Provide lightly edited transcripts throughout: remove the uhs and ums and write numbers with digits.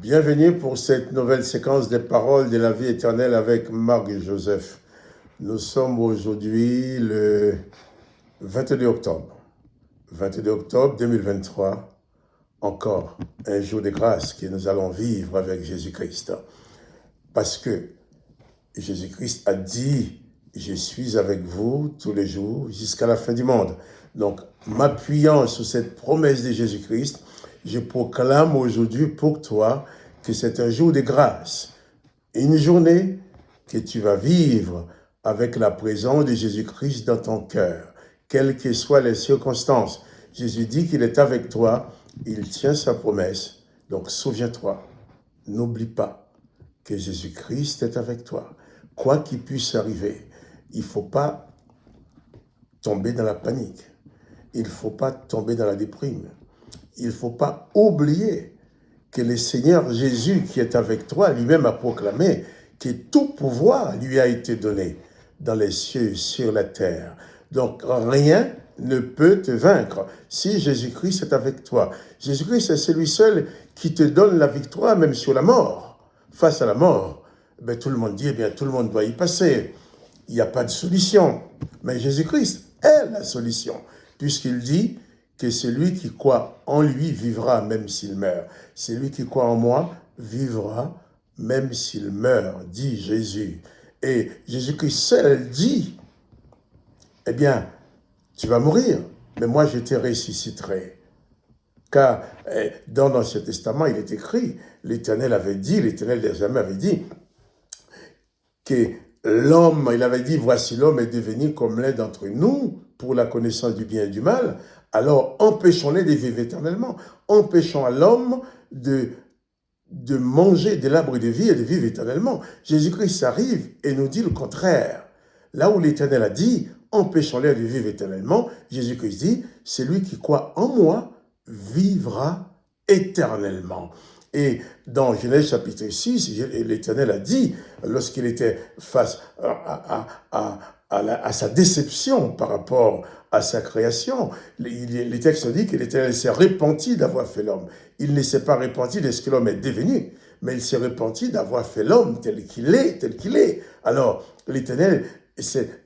Bienvenue pour cette nouvelle séquence des paroles de la vie éternelle avec Marc et Joseph. Nous sommes aujourd'hui le 22 octobre. 22 octobre 2023, encore un jour de grâce que nous allons vivre avec Jésus-Christ. Parce que Jésus-Christ a dit, je suis avec vous tous les jours jusqu'à la fin du monde. Donc, m'appuyant sur cette promesse de Jésus-Christ, je proclame aujourd'hui pour toi que c'est un jour de grâce, une journée que tu vas vivre avec la présence de Jésus-Christ dans ton cœur, quelles que soient les circonstances. Jésus dit qu'il est avec toi, il tient sa promesse. Donc souviens-toi, n'oublie pas que Jésus-Christ est avec toi. Quoi qu'il puisse arriver, il ne faut pas tomber dans la panique. Il ne faut pas tomber dans la déprime. Il ne faut pas oublier que le Seigneur Jésus qui est avec toi, lui-même a proclamé que tout pouvoir lui a été donné dans les cieux et sur la terre. Donc rien ne peut te vaincre si Jésus-Christ est avec toi. Jésus-Christ est celui seul qui te donne la victoire même sur la mort. Face à la mort, ben, tout le monde dit, eh bien, tout le monde doit y passer. Il n'y a pas de solution. Mais Jésus-Christ est la solution, puisqu'il dit que celui qui croit en lui vivra même s'il meurt. Celui qui croit en moi vivra même s'il meurt, dit Jésus. Et Jésus-Christ seul dit, eh bien, tu vas mourir, mais moi je te ressusciterai. Car dans l'Ancien Testament, il est écrit, l'Éternel avait dit, l'Éternel des armées avait dit, que l'homme, il avait dit, voici l'homme est devenu comme l'un d'entre nous pour la connaissance du bien et du mal, alors empêchons-les de vivre éternellement. Empêchons à l'homme de manger de l'arbre de vie et de vivre éternellement. Jésus-Christ arrive et nous dit le contraire. Là où l'Éternel a dit, empêchons-les de vivre éternellement, Jésus-Christ dit, celui qui croit en moi vivra éternellement. Et dans Genèse chapitre 6, l'Éternel a dit, lorsqu'il était face à sa déception par rapport à sa création, les textes dit que l'Éternel s'est repenti d'avoir fait l'homme. Il ne s'est pas repenti de ce que l'homme est devenu, mais il s'est repenti d'avoir fait l'homme tel qu'il est, Alors, l'Éternel,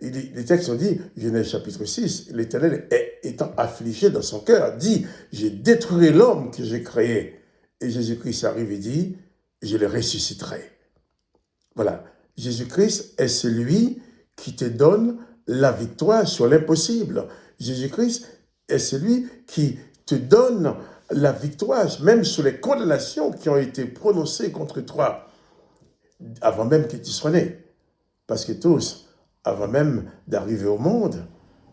les textes ont dit, Genèse chapitre 6, l'Éternel étant affligé dans son cœur, dit, j'ai détruit l'homme que j'ai créé. Et Jésus-Christ arrive et dit, je le ressusciterai. Voilà, Jésus-Christ est celui qui te donne la victoire sur l'impossible. Jésus-Christ est celui qui te donne la victoire, même sur les condamnations qui ont été prononcées contre toi, avant même que tu sois né. Parce que tous, avant même d'arriver au monde,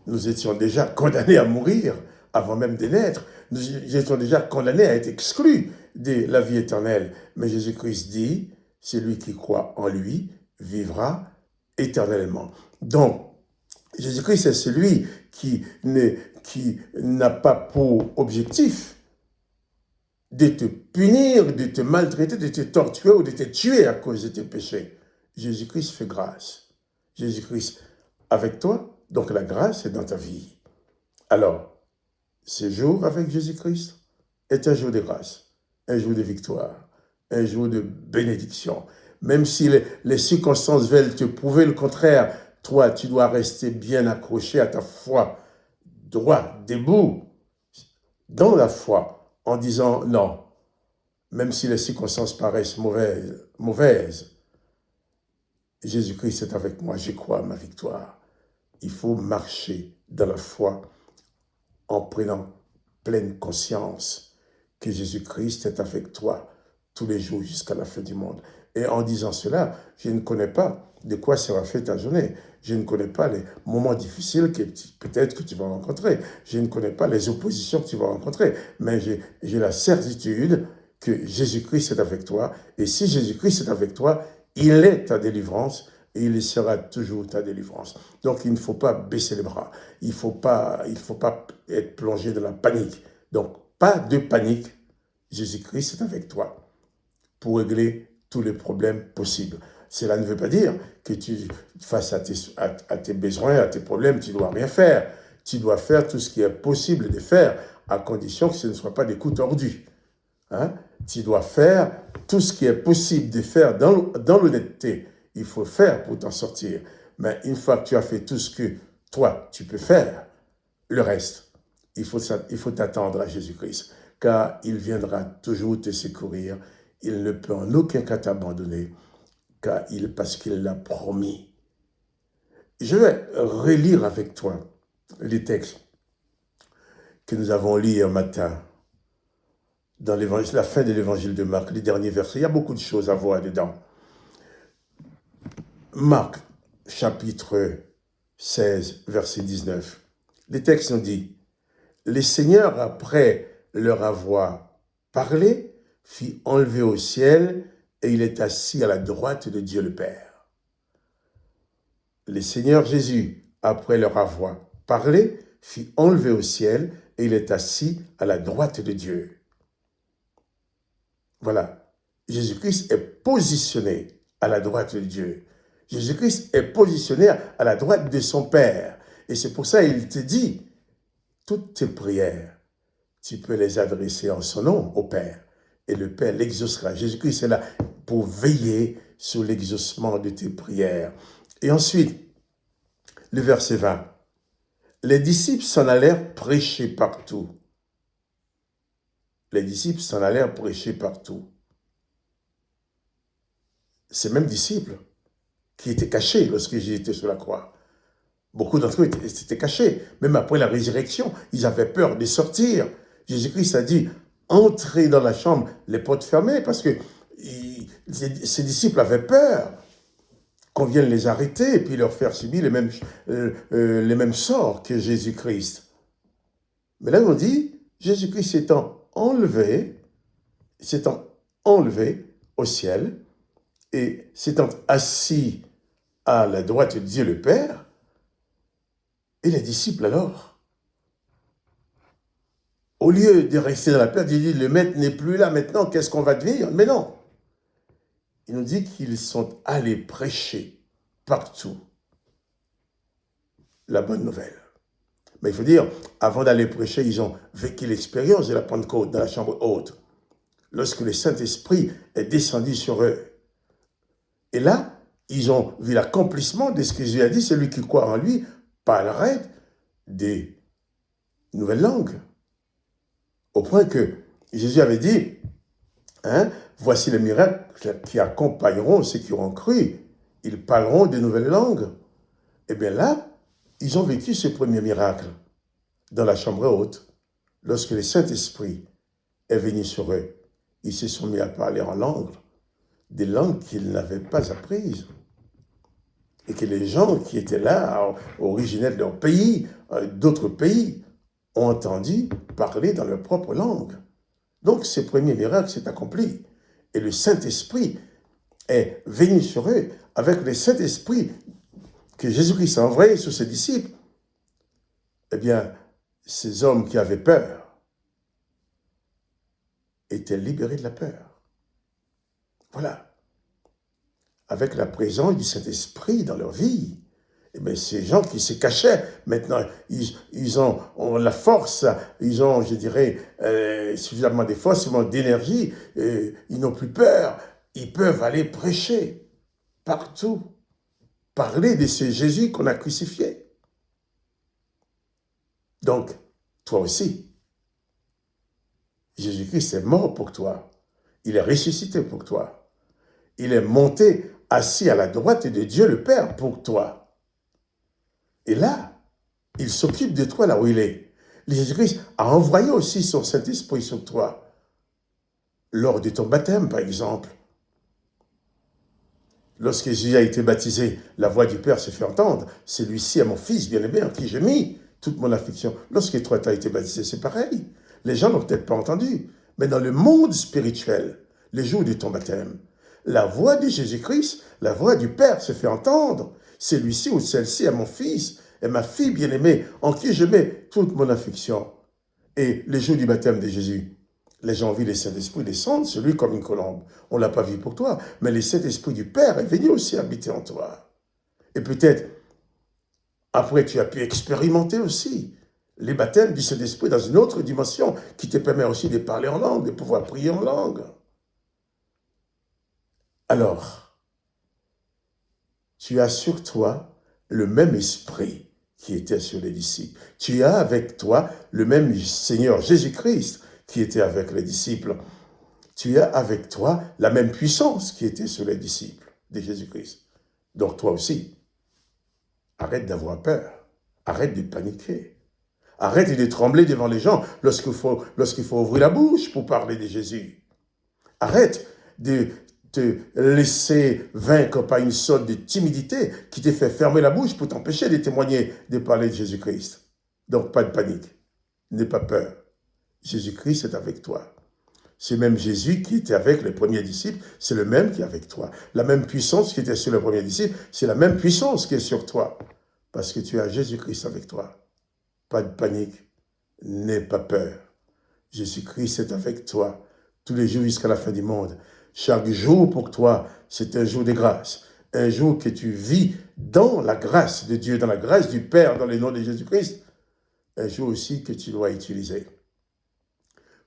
nous étions déjà condamnés à mourir, avant même de naître. Nous étions déjà condamnés à être exclus de la vie éternelle. Mais Jésus-Christ dit, celui qui croit en lui vivra éternellement. Donc, Jésus-Christ est celui qui n'a pas pour objectif de te punir, de te maltraiter, de te torturer ou de te tuer à cause de tes péchés. Jésus-Christ fait grâce. Jésus-Christ avec toi, donc la grâce est dans ta vie. Alors, ce jour avec Jésus-Christ est un jour de grâce, un jour de victoire, un jour de bénédiction. Même si les circonstances veulent te prouver le contraire, toi, tu dois rester bien accroché à ta foi, droit, debout, dans la foi, en disant non, même si les circonstances paraissent mauvaises, Jésus-Christ est avec moi, je crois à ma victoire. Il faut marcher dans la foi en prenant pleine conscience que Jésus-Christ est avec toi tous les jours jusqu'à la fin du monde. Et en disant cela, je ne connais pas de quoi sera faite ta journée. Je ne connais pas les moments difficiles que peut-être que tu vas rencontrer. Je ne connais pas les oppositions que tu vas rencontrer. Mais j'ai la certitude que Jésus-Christ est avec toi. Et si Jésus-Christ est avec toi, il est ta délivrance et il sera toujours ta délivrance. Donc, il ne faut pas baisser les bras. Il ne faut pas être plongé dans la panique. Donc, pas de panique. Jésus-Christ est avec toi pour régler tous les problèmes possibles. Cela ne veut pas dire que face à tes besoins, à tes problèmes, tu ne dois rien faire. Tu dois faire tout ce qui est possible de faire, à condition que ce ne soit pas des coups tordus. Hein? Tu dois faire tout ce qui est possible de faire dans l'honnêteté. Il faut faire pour t'en sortir. Mais une fois que tu as fait tout ce que toi, tu peux faire, le reste, il faut t'attendre à Jésus-Christ, car il viendra toujours te secourir. Il ne peut en aucun cas t'abandonner, parce qu'il l'a promis. Je vais relire avec toi les textes que nous avons lus hier matin dans la fin de l'évangile de Marc, les derniers versets. Il y a beaucoup de choses à voir dedans. Marc, chapitre 16, verset 19. Les textes nous disent: le Seigneur, après leur avoir parlé, fit enlever au ciel et il est assis à la droite de Dieu le Père. Le Seigneur Jésus, après leur avoir parlé, fit enlever au ciel et il est assis à la droite de Dieu. Voilà, Jésus-Christ est positionné à la droite de Dieu. Jésus-Christ est positionné à la droite de son Père. Et c'est pour ça qu'il te dit, toutes tes prières, tu peux les adresser en son nom au Père. Et le Père l'exaucera. Jésus-Christ est là pour veiller sur l'exaucement de tes prières. Et ensuite, le verset 20. Les disciples s'en allèrent prêcher partout. Les disciples s'en allèrent prêcher partout. Ces mêmes disciples qui étaient cachés lorsque Jésus était sur la croix. Beaucoup d'entre eux étaient cachés. Même après la résurrection, ils avaient peur de sortir. Jésus-Christ a dit, entrez dans la chambre, les portes fermées, parce que ces disciples avaient peur qu'on vienne les arrêter et puis leur faire subir les mêmes sorts que Jésus-Christ. Mais là, on dit, Jésus-Christ s'étant enlevé au ciel et s'étant assis à la droite de Dieu le Père, et les disciples alors, au lieu de rester dans la peur, ils disent, le maître n'est plus là maintenant, qu'est-ce qu'on va devenir? Mais non. Il nous dit qu'ils sont allés prêcher partout la bonne nouvelle. Mais il faut dire, avant d'aller prêcher, ils ont vécu l'expérience de la Pentecôte dans la chambre haute, lorsque le Saint-Esprit est descendu sur eux. Et là, ils ont vu l'accomplissement de ce que Jésus a dit, celui qui croit en lui parlerait des nouvelles langues. Au point que Jésus avait dit, voici les miracles qui accompagneront ceux qui auront cru. Ils parleront de nouvelles langues. Et bien là, ils ont vécu ce premier miracle dans la chambre haute. Lorsque le Saint-Esprit est venu sur eux, ils se sont mis à parler en langue, des langues qu'ils n'avaient pas apprises. Et que les gens qui étaient là, originaires de leur pays, d'autres pays, ont entendu parler dans leur propre langue. Donc, ce premier miracle s'est accompli. Et le Saint-Esprit est venu sur eux avec le Saint-Esprit que Jésus-Christ a envoyé sur ses disciples. Eh bien, ces hommes qui avaient peur étaient libérés de la peur. Voilà. Avec la présence du Saint-Esprit dans leur vie, eh bien, ces gens qui se cachaient, maintenant, ils ont la force, ils ont, je dirais, suffisamment de force, suffisamment d'énergie, ils n'ont plus peur, ils peuvent aller prêcher partout, parler de ce Jésus qu'on a crucifié. Donc, toi aussi, Jésus-Christ est mort pour toi, il est ressuscité pour toi, il est monté assis à la droite de Dieu le Père pour toi. Et là, il s'occupe de toi là où il est. Jésus-Christ a envoyé aussi son Saint-Esprit sur toi. Lors de ton baptême, par exemple. Lorsque Jésus a été baptisé, la voix du Père se fait entendre. Celui-ci est mon Fils bien-aimé en qui j'ai mis toute mon affection. Lorsque toi, tu as été baptisé, c'est pareil. Les gens n'ont peut-être pas entendu. Mais dans le monde spirituel, les jours de ton baptême, la voix de Jésus-Christ, la voix du Père se fait entendre. Celui-ci ou celle-ci est mon fils, est ma fille bien-aimée, en qui je mets toute mon affection. Et les jours du baptême de Jésus, les gens ont vu le Saint-Esprit descendre sur lui comme une colombe. On ne l'a pas vu pour toi, mais le Saint-Esprit du Père est venu aussi habiter en toi. Et peut-être, après, tu as pu expérimenter aussi les baptêmes du Saint-Esprit dans une autre dimension qui te permet aussi de parler en langue, de pouvoir prier en langue. Alors, tu as sur toi le même esprit qui était sur les disciples. Tu as avec toi le même Seigneur Jésus-Christ qui était avec les disciples. Tu as avec toi la même puissance qui était sur les disciples de Jésus-Christ. Donc toi aussi, arrête d'avoir peur, arrête de paniquer, arrête de trembler devant les gens lorsqu'il faut ouvrir la bouche pour parler de Jésus. Arrête de te laisser vaincre par une sorte de timidité qui te fait fermer la bouche pour t'empêcher de témoigner, de parler de Jésus-Christ. Donc pas de panique, n'aie pas peur. Jésus-Christ est avec toi. C'est même Jésus qui était avec les premiers disciples, c'est le même qui est avec toi. La même puissance qui était sur les premiers disciples, c'est la même puissance qui est sur toi. Parce que tu as Jésus-Christ avec toi. Pas de panique, n'aie pas peur. Jésus-Christ est avec toi tous les jours jusqu'à la fin du monde. Chaque jour pour toi, c'est un jour de grâce. Un jour que tu vis dans la grâce de Dieu, dans la grâce du Père, dans le nom de Jésus-Christ. Un jour aussi que tu dois utiliser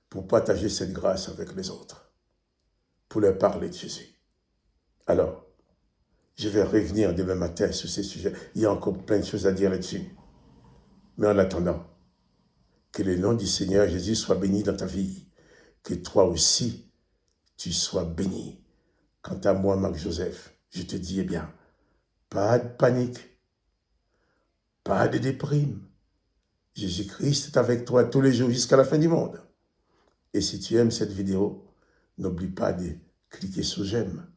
pour partager cette grâce avec les autres, pour leur parler de Jésus. Alors, je vais revenir demain matin sur ces sujets. Il y a encore plein de choses à dire là-dessus. Mais en attendant, que le nom du Seigneur Jésus soit béni dans ta vie. Que toi aussi, tu sois béni. Quant à moi, Marc-Joseph, je te dis, eh bien, pas de panique, pas de déprime. Jésus-Christ est avec toi tous les jours jusqu'à la fin du monde. Et si tu aimes cette vidéo, n'oublie pas de cliquer sur j'aime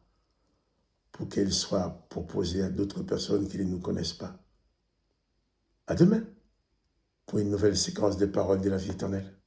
pour qu'elle soit proposée à d'autres personnes qui ne nous connaissent pas. À demain pour une nouvelle séquence de paroles de la vie éternelle.